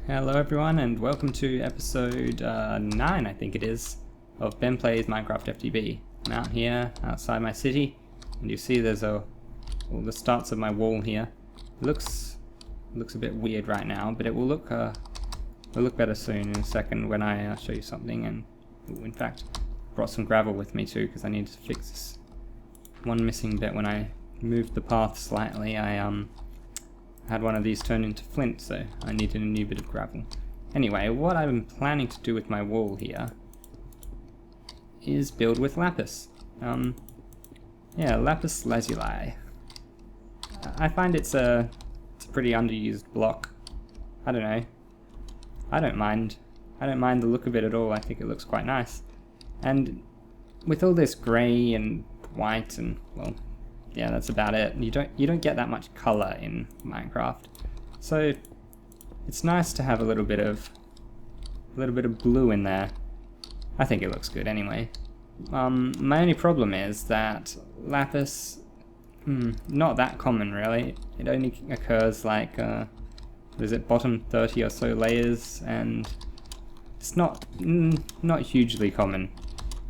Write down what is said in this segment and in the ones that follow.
Hello everyone and welcome to episode 9 I think it is of Ben Plays Minecraft FTB. I'm out here outside my city and you see there's all the starts of my wall here. It looks a bit weird right now, but it will look better soon in a second when I show you something. And in fact brought some gravel with me too because I need to fix this one missing bit. When I moved the path slightly I had one of these turned into flint, so I needed a new bit of gravel. Anyway, what I'm planning to do with my wall here is build with lapis. Yeah, lapis lazuli. I find it's a pretty underused block. I don't know. I don't mind the look of it at all. I think it looks quite nice. And with all this grey and white and, well, yeah, that's about it. You don't get that much color in Minecraft, so it's nice to have a little bit of blue in there. I think it looks good anyway. My only problem is that lapis, not that common really. It only occurs like what is it, bottom 30 or so layers, and it's not hugely common,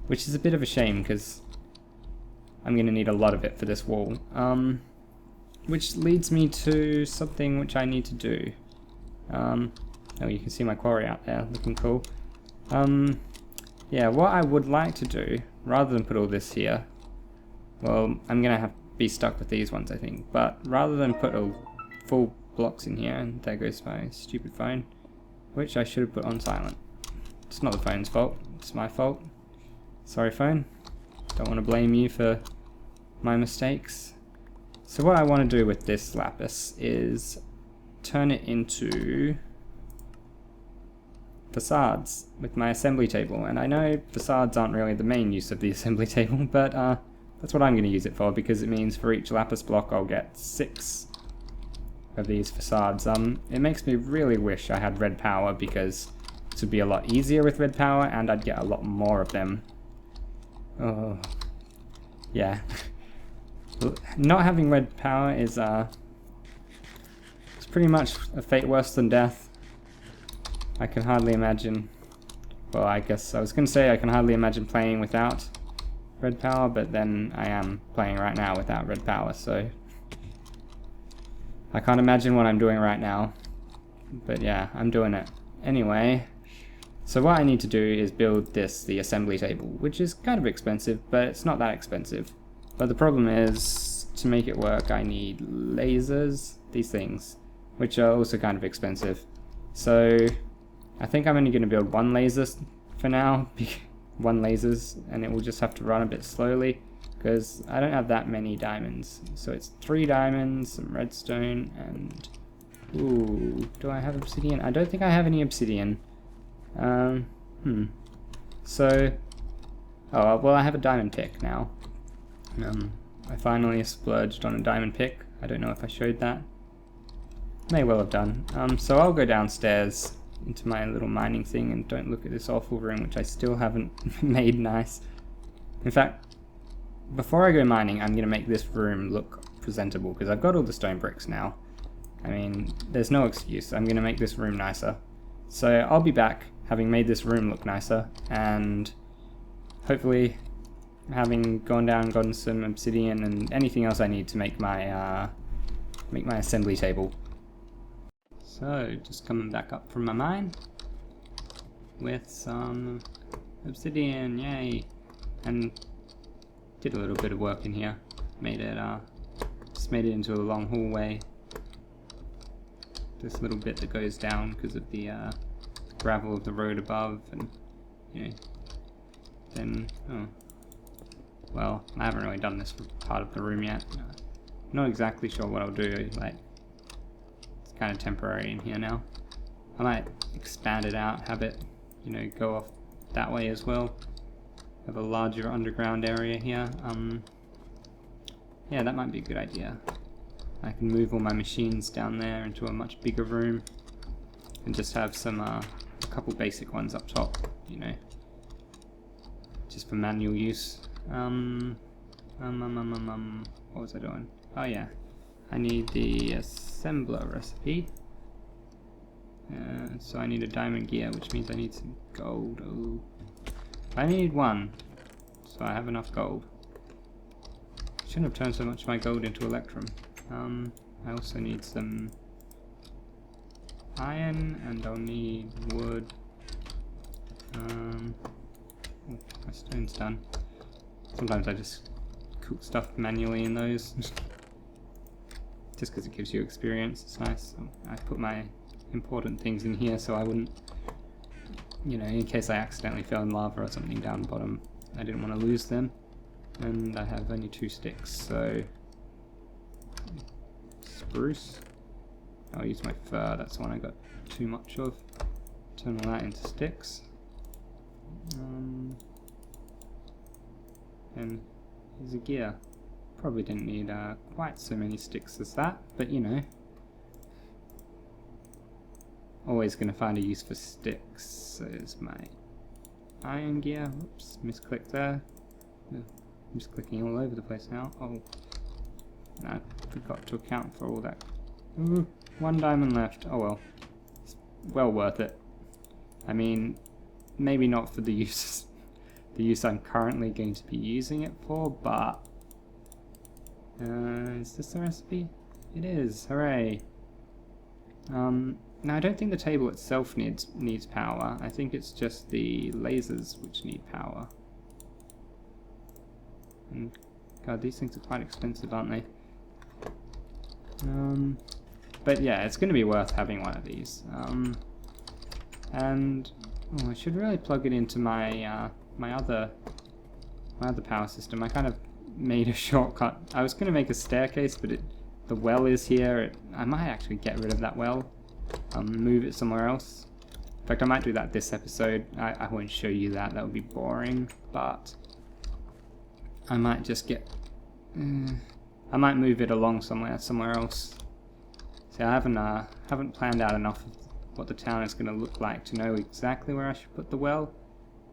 which is a bit of a shame because I'm going to need a lot of it for this wall, which leads me to something which I need to do. Oh, you can see my quarry out there, looking cool. Yeah, what I would like to do, rather than put all this here, well, I'm going to be stuck with these ones I think, but rather than put all full blocks in here, and there goes my stupid phone, which I should have put on silent. It's not the phone's fault, it's my fault. Sorry phone, don't want to blame you for my mistakes. So what I want to do with this lapis is turn it into facades with my assembly table. And I know facades aren't really the main use of the assembly table, but that's what I'm going to use it for, because it means for each lapis block I'll get 6 of these facades. It makes me really wish I had red power, because this would be a lot easier with red power and I'd get a lot more of them. Oh, yeah. Not having red power is it's pretty much a fate worse than death. I can hardly imagine, well, I guess I was going to say I can hardly imagine playing without red power, but then I am playing right now without red power, so I can't imagine what I'm doing right now. But yeah, I'm doing it. Anyway, so what I need to do is build the assembly table, which is kind of expensive, but it's not that expensive. But the problem is, to make it work I need lasers, these things, which are also kind of expensive. So I think I'm only going to build one laser for now, one lasers, and it will just have to run a bit slowly, because I don't have that many diamonds. So it's 3 diamonds, some redstone, and ooh, do I have obsidian? I don't think I have any obsidian. So, oh well, I have a diamond pick now. I finally splurged on a diamond pick. I don't know if I showed that. May well have done. So I'll go downstairs into my little mining thing, and don't look at this awful room which I still haven't made nice. In fact, before I go mining I'm going to make this room look presentable, because I've got all the stone bricks now. I mean, there's no excuse. I'm going to make this room nicer. So I'll be back having made this room look nicer, and hopefully having gone down, gotten some obsidian and anything else I need to make my assembly table. So just coming back up from my mine with some obsidian, yay! And did a little bit of work in here. Made it just made it into a long hallway. This little bit that goes down because of the gravel of the road above, and you know, then well, I haven't really done this part of the room yet. Not exactly sure what I'll do. Like, it's kind of temporary in here now. I might expand it out, have it, you know, go off that way as well. Have a larger underground area here. Yeah, that might be a good idea. I can move all my machines down there into a much bigger room, and just have some a couple basic ones up top, you know, just for manual use. What was I doing? Oh yeah, I need the assembler recipe. so I need a diamond gear, which means I need some gold. Oh, I only need 1, so I have enough gold. Shouldn't have turned so much of my gold into electrum. I also need some iron, and I'll need wood. Oh, my stone's done. Sometimes I just cook stuff manually in those. Just because it gives you experience, it's nice. So I put my important things in here so I wouldn't, you know, in case I accidentally fell in lava or something down the bottom, I didn't want to lose them. And I have only 2 sticks, so spruce. I'll use my fir, that's the one I got too much of. Turn all that into sticks. And here's a gear. Probably didn't need quite so many sticks as that, but you know. Always going to find a use for sticks. So there's my iron gear. Oops, misclicked there. I'm just clicking all over the place now. Oh, I forgot to account for all that. Ooh, 1 diamond left. Oh well. It's well worth it. I mean, maybe not for the use I'm currently going to be using it for, but is this the recipe? It is. Hooray! Now I don't think the table itself needs power. I think it's just the lasers which need power. And God, these things are quite expensive, aren't they? But yeah, it's going to be worth having one of these. And I should really plug it into my my other power system. I kind of made a shortcut. I was going to make a staircase, but the well is here. I might actually get rid of that well, move it somewhere else. In fact, I might do that this episode. I won't show you that. That would be boring. But I might just get. I might move it along somewhere else. See, I haven't planned out enough of what the town is going to look like to know exactly where I should put the well.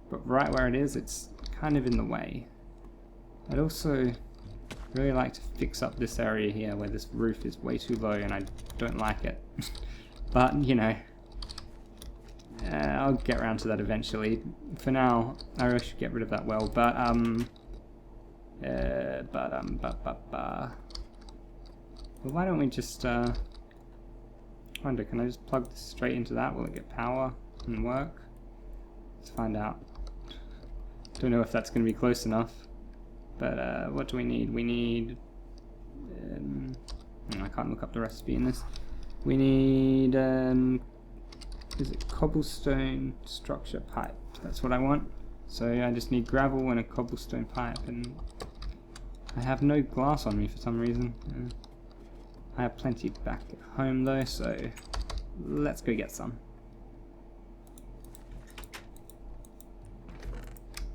But right where it is, it's kind of in the way. I'd also really like to fix up this area here where this roof is way too low and I don't like it. But, you know, I'll get around to that eventually. For now, I really should get rid of that well, but, well, why don't we just, I wonder, can I just plug this straight into that? Will it get power and work? Let's find out. Don't know if that's going to be close enough. But what do we need? We need... I can't look up the recipe in this. We need... is it cobblestone structure pipe? That's what I want. So I just need gravel and a cobblestone pipe. And I have no glass on me for some reason. I have plenty back at home though, so let's go get some.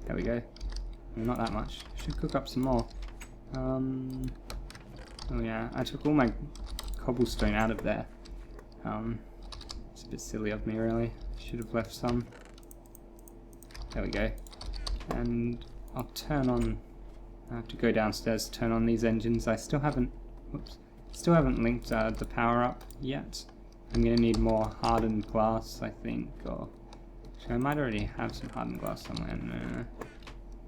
There we go. Not that much. Should cook up some more. Oh yeah, I took all my cobblestone out of there. It's a bit silly of me really. Should have left some. There we go. And I'll turn on... I have to go downstairs to turn on these engines. I still haven't... Whoops. Still haven't linked the power up yet. I'm going to need more hardened glass, I think. Or... Actually, I might already have some hardened glass somewhere. No.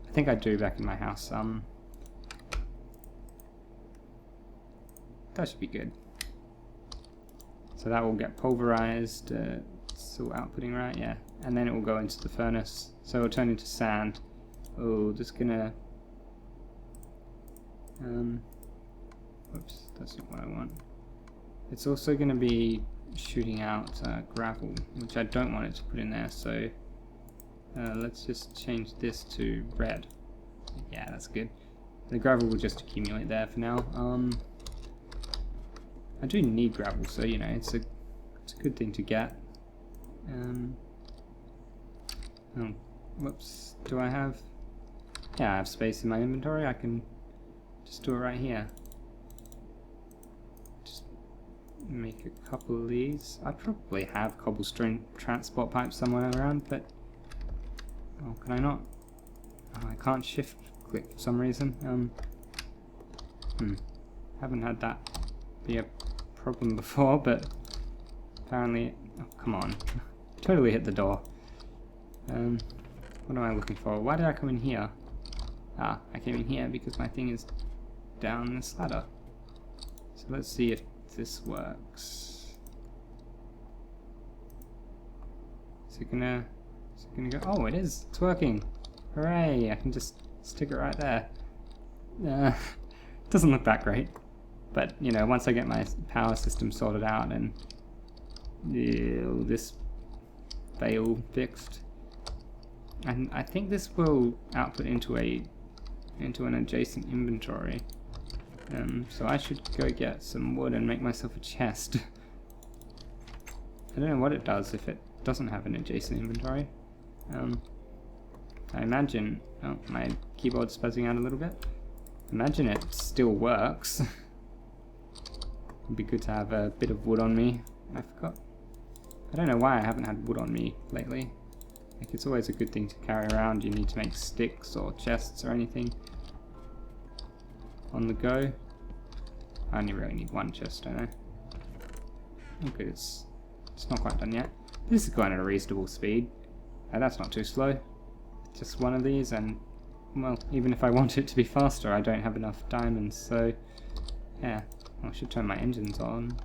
I think I do back in my house. That should be good. So that will get pulverized. It's all outputting right, yeah. And then it will go into the furnace. So it'll turn into sand. Oh, just gonna... whoops, that's not what I want. It's also gonna be shooting out gravel, which I don't want it to put in there, so let's just change this to red. Yeah, that's good. The gravel will just accumulate there for now. I do need gravel, so you know, it's a good thing to get. Oh, whoops, do I have... Yeah, I have space in my inventory. I can just do it right here. Just make a couple of these. I probably have cobblestone transport pipes somewhere around, but... Oh, can I not? Oh, I can't shift click for some reason. Haven't had that be a problem before, but apparently... Oh, come on. Totally hit the door. What am I looking for? Why did I come in here? Ah, I came in here because my thing is down this ladder. So let's see if this works. Is it gonna go? Oh, it is! It's working! Hooray! I can just stick it right there. Doesn't look that great. But, you know, once I get my power system sorted out and this fail fixed, and I think this will output into an adjacent inventory. So I should go get some wood and make myself a chest. I don't know what it does if it doesn't have an adjacent inventory. I imagine... Oh, my keyboard's buzzing out a little bit. Imagine it still works. It'd be good to have a bit of wood on me. I forgot. I don't know why I haven't had wood on me lately. Like, it's always a good thing to carry around. You need to make sticks or chests or anything on the go. I only really need one chest, don't I? Okay, it's not quite done yet. This is going at a reasonable speed. That's not too slow. Just one of these, and well, even if I want it to be faster, I don't have enough diamonds, so yeah. I should turn my engines on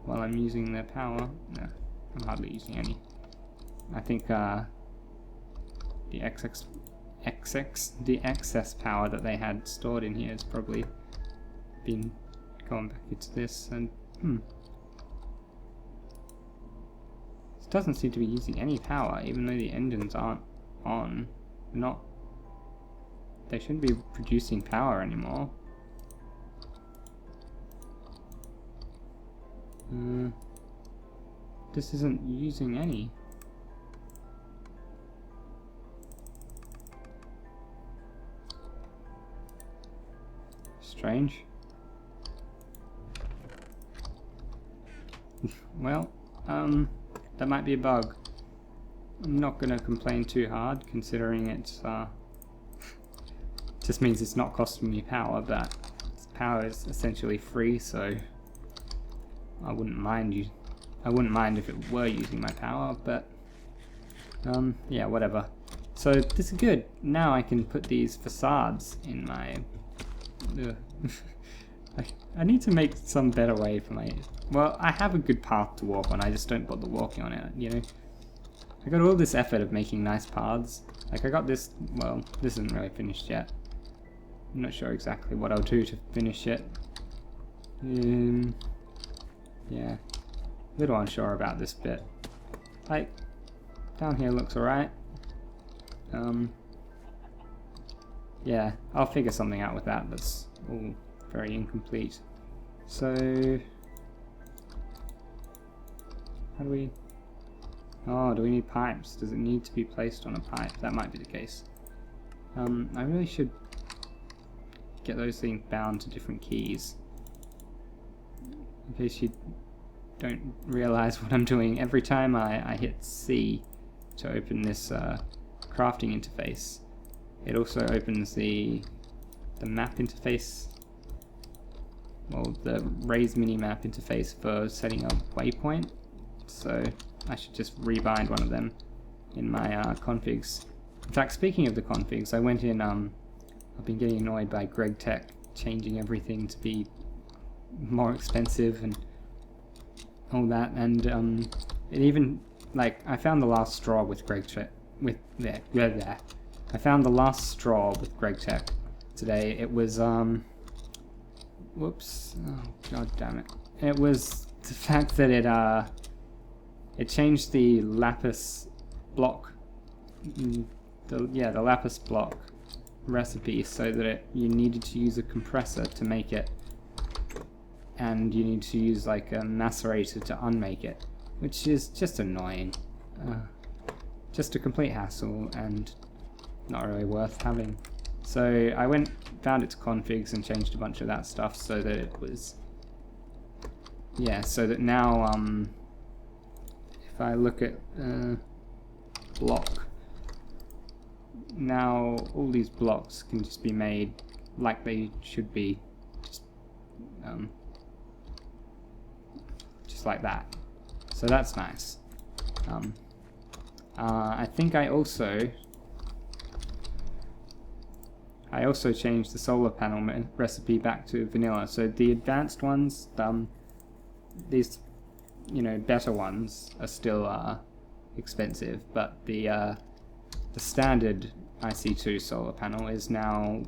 while I'm using their power. No, I'm hardly using any. I think the excess power that they had stored in here has probably been going back into this, and this doesn't seem to be using any power, even though the engines aren't on. They shouldn't be producing power anymore. This isn't using any. Strange. Well, that might be a bug. I'm not gonna complain too hard, considering it's just means it's not costing me power, but power is essentially free, so I wouldn't mind if it were using my power, but yeah, whatever. So this is good. Now I can put these facades in my I need to make some better way for my... Well, I have a good path to walk on, I just don't bother walking on it, you know? I got all this effort of making nice paths. Like, I got this... Well, this isn't really finished yet. I'm not sure exactly what I'll do to finish it. Yeah. A little unsure about this bit. Like, down here looks alright. Yeah, I'll figure something out with that. That's all very incomplete. So... How do we... Oh, do we need pipes? Does it need to be placed on a pipe? That might be the case. I really should get those things bound to different keys. In case you don't realize what I'm doing. Every time I hit C to open this crafting interface, it also opens the map interface, well, the raise minimap interface for setting a waypoint. So I should just rebind one of them in my configs. In fact, speaking of the configs, I went in, I've been getting annoyed by Greg Tech changing everything to be more expensive and all that, and it even, like, I found the last straw with Greg Tech, I found the last straw with Greg Tech today. It was, whoops, oh god damn it. It was the fact that it changed the lapis block, the lapis block recipe so that you needed to use a compressor to make it, and you need to use like a macerator to unmake it, which is just annoying. Just a complete hassle and not really worth having. So I found its configs and changed a bunch of that stuff so that it was, yeah, so that now if I look at block, now all these blocks can just be made like they should be, just like that. So that's nice. I think I also changed the solar panel recipe back to vanilla. So the advanced ones, these, you know, better ones are still expensive, but the standard IC2 solar panel is now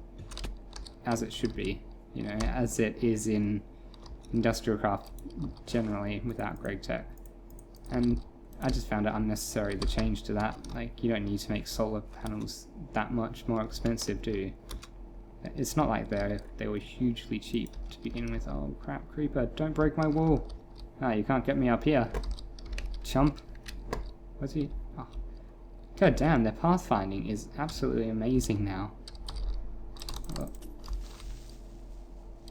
as it should be, you know, as it is in industrial craft generally without Greg Tech. And I just found it unnecessary, the change to that. Like, you don't need to make solar panels that much more expensive, do you? It's not like they were hugely cheap to begin with. Oh crap, creeper, don't break my wall. Ah, you can't get me up here. Chump. What's he? Oh. God damn, their pathfinding is absolutely amazing now. Oh.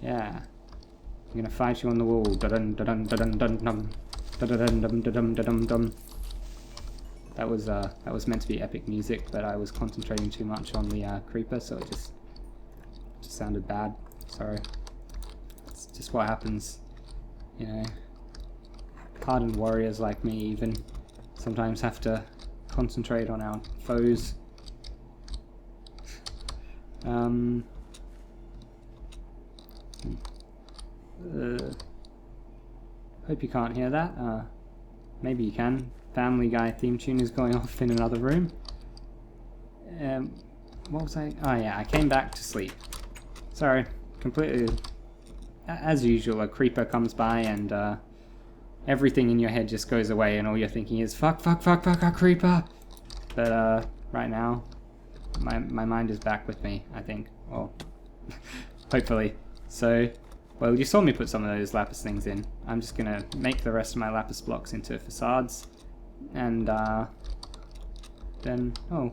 Yeah. I'm gonna fight you on the wall. Dun dun dun dun dun dun. That was meant to be epic music, but I was concentrating too much on the creeper, so it just sounded bad. Sorry. It's just what happens, you know. Hardened warriors like me even sometimes have to concentrate on our foes. Hope you can't hear that. Maybe you can. Family Guy theme tune is going off in another room. What was I? Oh yeah, I came back to sleep. Sorry, completely. As usual, a creeper comes by and everything in your head just goes away, and all you're thinking is fuck, fuck, fuck, fuck, a creeper. But right now, my mind is back with me, I think. Or hopefully. So. Well, you saw me put some of those lapis things in. I'm just going to make the rest of my lapis blocks into facades. And then, oh,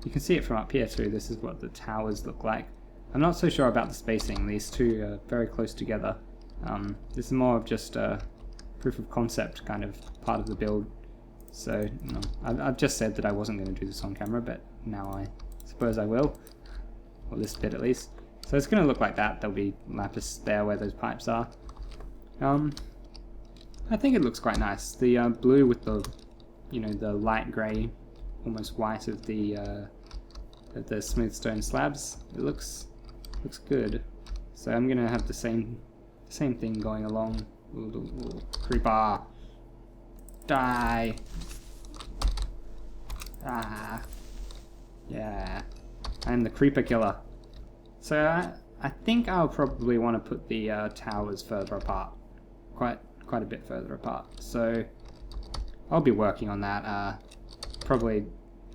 you can see it from up here too. This is what the towers look like. I'm not so sure about the spacing. These two are very close together. This is more of just a proof of concept kind of part of the build. So, you know, I've just said that I wasn't going to do this on camera, but now I suppose I will. Or this bit at least. So it's going to look like that. There'll be lapis there where those pipes are. I think it looks quite nice. The blue with the, you know, the light grey, almost white of the smooth stone slabs. It looks good. So I'm going to have the same thing going along. Ooh, creeper, die! Ah, yeah. I'm the creeper killer. So I think I'll probably want to put the towers further apart, quite a bit further apart. So I'll be working on that. Probably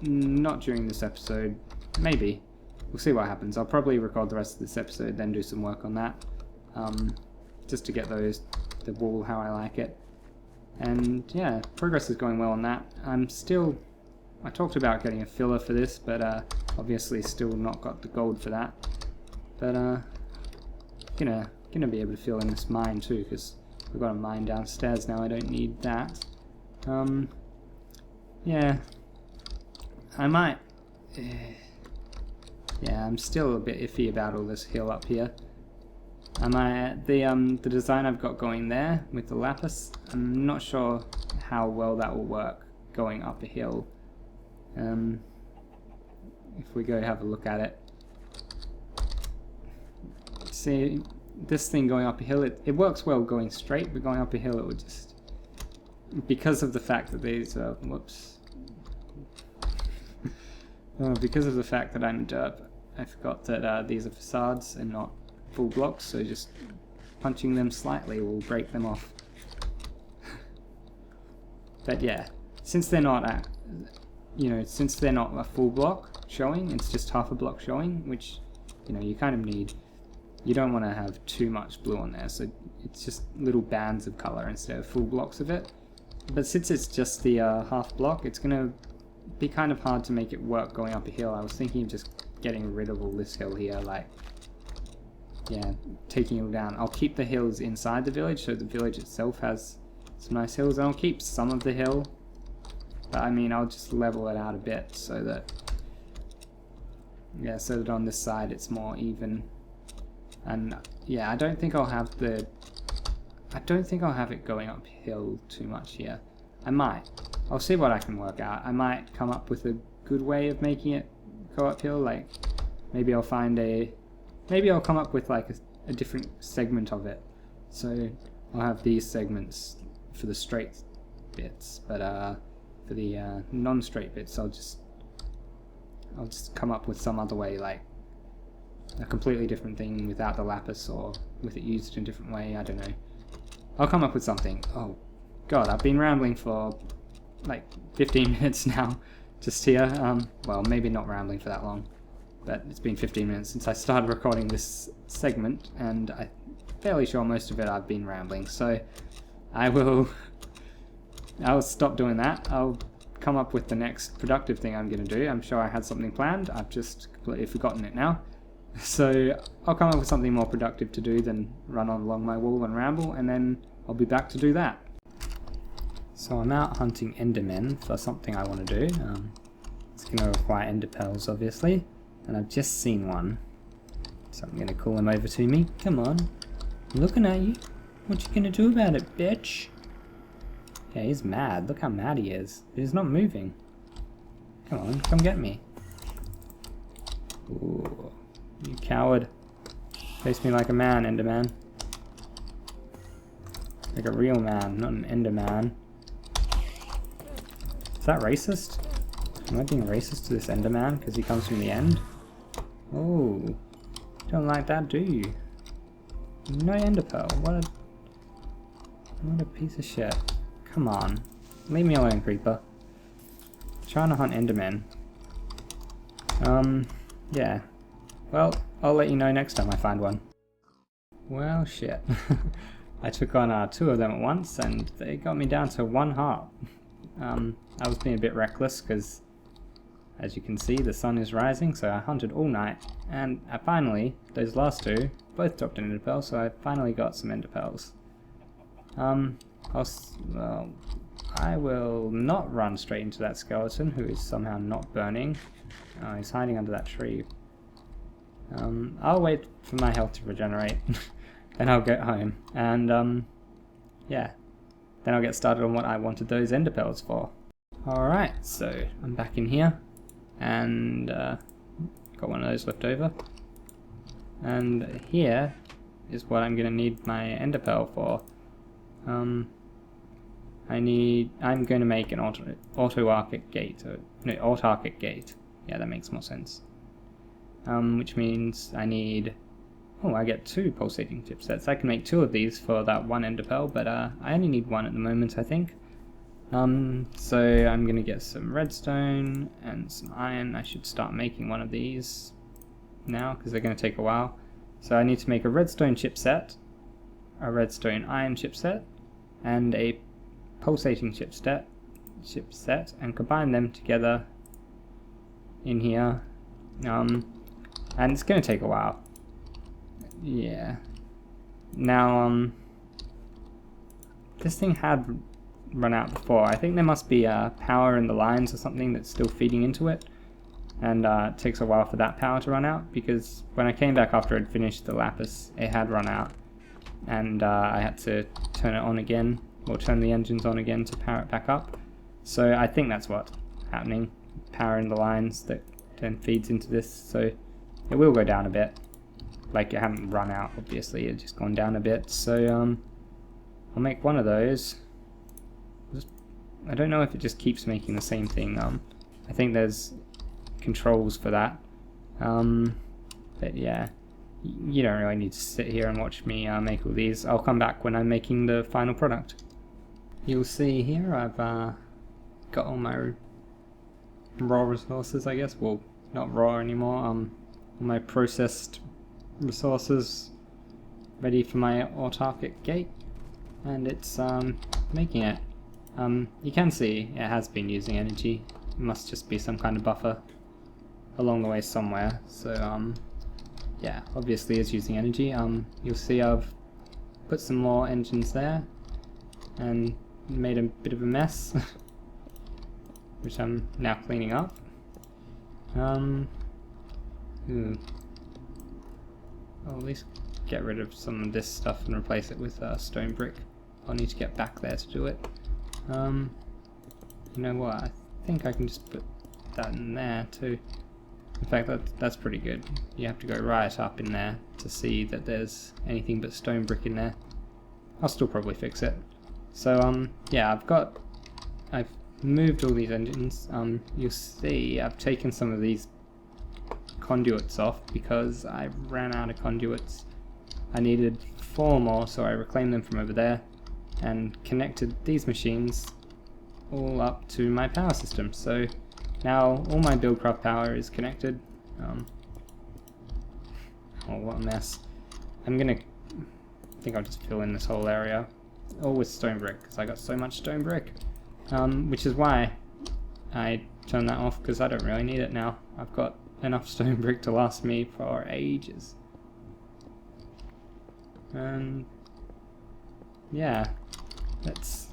not during this episode. Maybe we'll see what happens. I'll probably record the rest of this episode, then do some work on that, just to get the wall how I like it. And yeah, progress is going well on that. I talked about getting a filler for this, but obviously still not got the gold for that. But gonna be able to fill in this mine too, because we've got a mine downstairs now. I don't need that. Yeah, I might. Yeah, I'm still a bit iffy about all this hill up here. The design I've got going there with the lapis, I'm not sure how well that will work going up a hill. If we go have a look at it. See, this thing going up a hill, it works well going straight, but going up a hill it would just, because of the fact that these because of the fact that I'm a derp, I forgot that these are facades and not full blocks, so just punching them slightly will break them off. But yeah, since they're not a full block showing, it's just half a block showing, which, you know, you kind of need. You don't want to have too much blue on there, so it's just little bands of color instead of full blocks of it. But since it's just the half block, it's going to be kind of hard to make it work going up a hill. I was thinking of just getting rid of all this hill here, like, yeah, taking it all down. I'll keep the hills inside the village, so the village itself has some nice hills, and I'll keep some of the hill, but I mean, I'll just level it out a bit so that, yeah, so that on this side it's more even. And yeah, I don't think I'll have it going uphill too much here. I might. I'll see what I can work out. I might come up with a good way of making it go uphill, like maybe I'll find maybe I'll come up with like a different segment of it. So I'll have these segments for the straight bits, but for the non-straight bits I'll just come up with some other way, like a completely different thing without the lapis or with it used in a different way, I don't know. I'll come up with something. Oh god, I've been rambling for like 15 minutes now just here. Well, maybe not rambling for that long, but it's been 15 minutes since I started recording this segment, and I'm fairly sure most of it I've been rambling, so I'll stop doing that. I'll come up with the next productive thing I'm going to do. I'm sure I had something planned, I've just completely forgotten it now. So I'll come up with something more productive to do than run on along my wall and ramble, and then I'll be back to do that. So I'm out hunting endermen for something I want to do. It's going to require ender pearls, obviously, and I've just seen one. So I'm going to call him over to me. Come on, I'm looking at you. What you going to do about it, bitch? Yeah, he's mad. Look how mad he is. But he's not moving. Come on, come get me. Ooh, you coward. Face me like a man, Enderman. Like a real man, not an Enderman. Is that racist? Am I being racist to this Enderman because he comes from the end? Oh, don't like that, do you? No ender pearl. What a piece of shit. Come on, leave me alone, creeper. I'm trying to hunt endermen. Yeah. Well, I'll let you know next time I find one. Well, shit. I took on 2 of them at once, and they got me down to 1 heart. I was being a bit reckless because, as you can see, the sun is rising, so I hunted all night, and I finally, those last 2, both dropped an ender pearl, so I finally got some ender pearls. I will not run straight into that skeleton, who is somehow not burning. He's hiding under that tree. I'll wait for my health to regenerate, then I'll get home, and yeah, then I'll get started on what I wanted those ender pearls for. Alright, so I'm back in here, and got one of those left over, and here is what I'm going to need my ender pearl for. I'm going to make an autarkic gate, autarkic gate. Yeah, that makes more sense. Which means I need, I get 2 pulsating chipsets. I can make 2 of these for that 1 ender pearl, but I only need 1 at the moment, I think. So I'm going to get some redstone and some iron. I should start making one of these now, because they're going to take a while. So I need to make a redstone chipset, a redstone iron chipset, and a pulsating chipset, and combine them together in here. And it's going to take a while. Yeah. Now, this thing had run out before. I think there must be power in the lines or something that's still feeding into it, and it takes a while for that power to run out, because when I came back after I'd finished the lapis, it had run out, and I had to turn it on again, or turn the engines on again to power it back up. So I think that's what's happening, power in the lines that then feeds into this, so it will go down a bit. Like, it hadn't run out, obviously, it's just gone down a bit. So I'll make one of those. I don't know if it just keeps making the same thing. I think there's controls for that. But yeah, you don't really need to sit here and watch me make all these. I'll come back when I'm making the final product. You'll see here I've got all my raw resources, I guess. Well, not raw anymore. All my processed resources ready for my autarkic gate, and it's making it. You can see it has been using energy. It must just be some kind of buffer along the way somewhere. So yeah, obviously it's using energy. You'll see I've put some more engines there and made a bit of a mess, which I'm now cleaning up. I'll at least get rid of some of this stuff and replace it with stone brick. I'll need to get back there to do it. you know what, I think I can just put that in there too. In fact, that's pretty good. You have to go right up in there to see that there's anything but stone brick in there. I'll still probably fix it. So yeah, I've moved all these engines. You'll see I've taken some of these conduits off because I ran out of conduits. I needed 4 more, so I reclaimed them from over there and connected these machines all up to my power system. So now all my Buildcraft power is connected. Oh, what a mess. I think I'll just fill in this whole area, all with stone brick, because I got so much stone brick. Which is why I turned that off, because I don't really need it now. I've got enough stone brick to last me for ages. And yeah, it's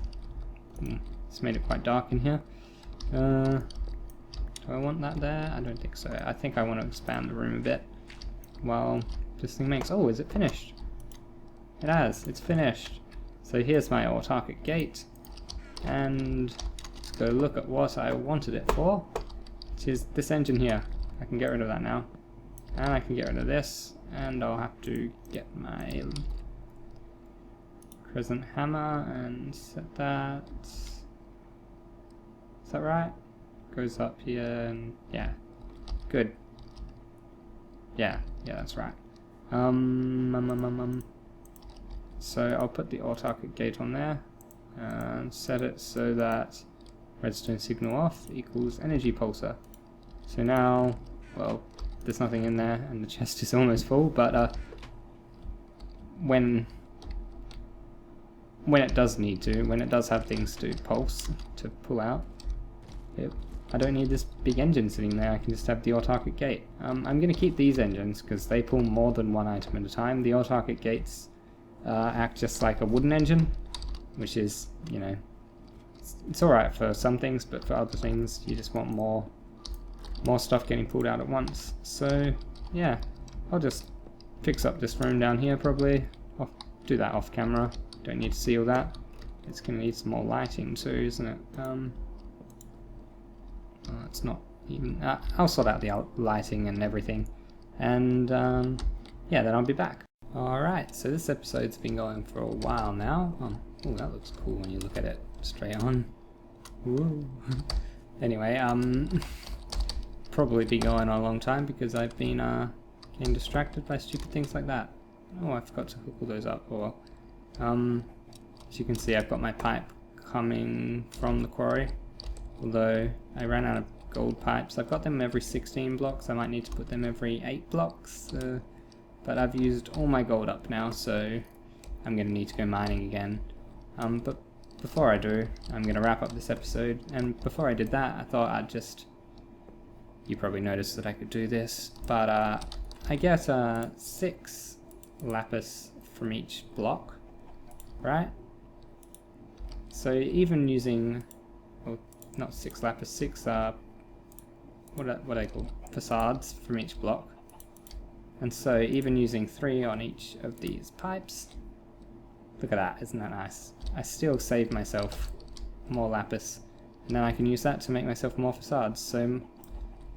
made it quite dark in here. Do I want that there? I don't think so. I think I want to expand the room a bit while this thing makes... Oh, is it finished? It has. It's finished. So here's my autarkic gate. And let's go look at what I wanted it for, which is this engine here. I can get rid of that now. And I can get rid of this. And I'll have to get my crescent hammer and set that. Is that right? Goes up here and yeah, good. Yeah, that's right. So I'll put the autarkic gate on there and set it so that redstone signal off equals energy pulsar. So now, well, there's nothing in there and the chest is almost full, but when it does need to, when it does have things to pulse, to pull out, I don't need this big engine sitting there. I can just have the autarkic gate. I'm going to keep these engines because they pull more than one item at a time. The autarkic gates act just like a wooden engine, which is, you know, it's alright for some things, but for other things you just want more stuff getting pulled out at once. So yeah, I'll just fix up this room down here probably. I'll do that off camera. Don't need to see all that. It's going to need some more lighting too, isn't it? It's not even... I'll sort out the lighting and everything. And yeah, then I'll be back. Alright, so this episode's been going for a while now. Oh, that looks cool when you look at it straight on. Ooh. Anyway, probably be going on a long time because I've been getting distracted by stupid things like that. Oh, I forgot to hook all those up. Or, as you can see, I've got my pipe coming from the quarry. Although I ran out of gold pipes. I've got them every 16 blocks. I might need to put them every 8 blocks. But I've used all my gold up now, so I'm going to need to go mining again. But before I do, I'm going to wrap up this episode. And before I did that, I thought I'd just... You probably noticed that I could do this. But I get 6 lapis from each block, right? So even using... Not 6 lapis, 6 what are they called? Facades from each block. And so even using 3 on each of these pipes, look at that, isn't that nice? I still save myself more lapis, and then I can use that to make myself more facades. So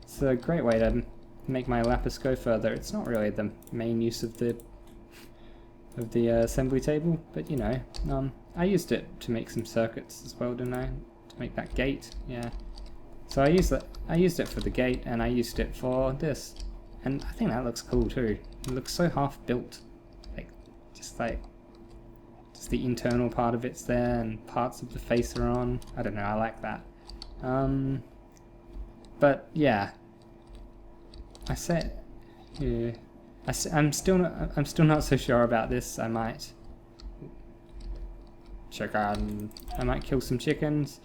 it's a great way to make my lapis go further. It's not really the main use of the assembly table, but you know, I used it to make some circuits as well, didn't I? Make that gate, yeah. So I used it for the gate, and I used it for this, and I think that looks cool too. It looks so half built, just the internal part of it's there, and parts of the face are on. I don't know, I like that. But yeah, I'm still not so sure about this. I might I might kill some chickens.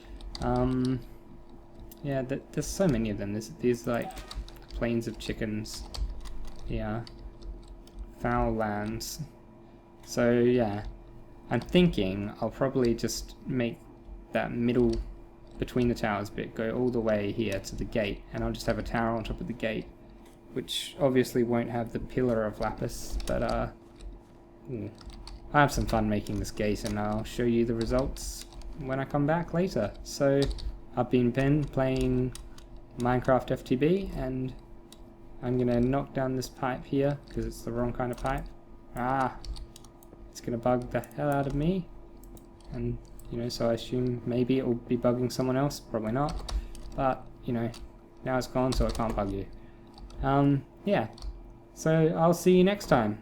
Yeah, there's so many of them. There's these like plains of chickens. Yeah, foul lands. So yeah, I'm thinking I'll probably just make that middle between the towers bit go all the way here to the gate, and I'll just have a tower on top of the gate, which obviously won't have the pillar of lapis, but I'll have some fun making this gate, and I'll show you the results when I come back later. So I've been Ben playing Minecraft FTB, and I'm gonna knock down this pipe here because it's the wrong kind of pipe. It's gonna bug the hell out of me, and you know, so I assume maybe it will be bugging someone else. Probably not, but you know, now it's gone, so it can't bug you. Yeah, so I'll see you next time.